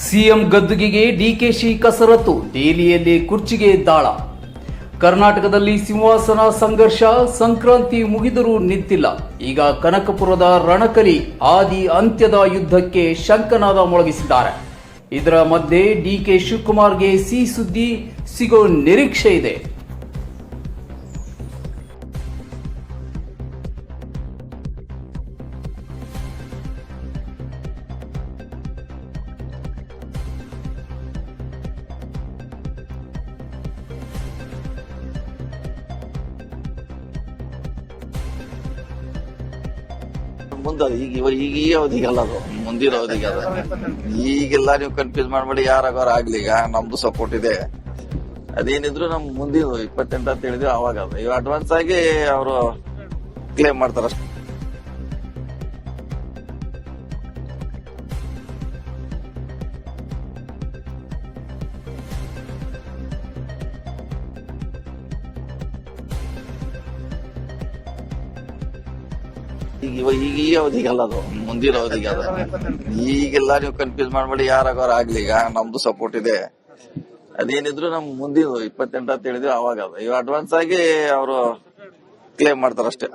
CM ಗದ್ದುಗೆಗೆ DKShi ಕಸರತ್ತು, ದೆಹಲಿಯಲ್ಲಿ ಕುರ್ಚಿಗೆ ದಾಳ. ಕರ್ನಾಟಕದಲ್ಲಿ ಸಿಂಹಾಸನ ಸಂಘರ್ಷ, ಸಂಕ್ರಾಂತಿ ಮುಗಿದರೂ ನಿಂತಿಲ್ಲ. ಈಗ ಕನಕಪುರದ ರಣಕಲಿ ಆದಿ ಅಂತ್ಯದ ಯುದ್ಧಕ್ಕೆ ಶಂಕನಾದ ಮೊಳಗಿಸಿದ್ದಾರೆ. ಇದರ ಮಧ್ಯೆ ಡಿಕೆ ಶಿವಕುಮಾರ್ಗೆ ಸಿಹಿ ಸುದ್ದಿ ಸಿಗೋ ನಿರೀಕ್ಷೆ ಇದೆ. ಮುಂದೆ ಈಗ ಈ ಅವಧಿಗೆ ಅಲ್ಲ, ಅದು ಮುಂದಿನ ಅವಧಿಗೆ ಅದ. ಈಗೆಲ್ಲ ನೀವು ಕನ್ಫ್ಯೂಸ್ ಮಾಡ್ಬೇಡಿ, ಯಾರಾಗಾರ ಆಗ್ಲಿ. ಈಗ ನಮ್ದು ಸಪೋರ್ಟ್ ಇದೆ, ಅದೇನಿದ್ರು ನಮ್ ಮುಂದಿನ 28 ಅಂತ ಹೇಳಿದ್ರೆ ಅವಾಗ ಅದ. ಇವ್ ಅಡ್ವಾನ್ಸ್ ಆಗಿ ಅವರು ಕ್ಲೇಮ್ ಮಾಡ್ತಾರ ಅಷ್ಟೇ. ಈಗ ಈ ಅವಧಿಗೆ ಅಲ್ಲ, ಅದು ಮುಂದಿನ ಅವಧಿಗೆ ಅದ. ಈಗೆಲ್ಲ ನೀವು ಕನ್ಫ್ಯೂಸ್ ಮಾಡ್ಬೇಡಿ, ಯಾರಾಗಾರ ಆಗ್ಲಿ. ಈಗ ನಮ್ದು ಸಪೋರ್ಟ್ ಇದೆ, ಅದೇನಿದ್ರು ನಮ್ ಮುಂದಿನ 28 ಅಂತ ಹೇಳಿದ್ರೆ ಅವಾಗ ಅದ. ಇವ್ ಅಡ್ವಾನ್ಸ್ ಆಗಿ ಅವರು ಕ್ಲೇಮ್ ಮಾಡ್ತಾರ ಅಷ್ಟೇ.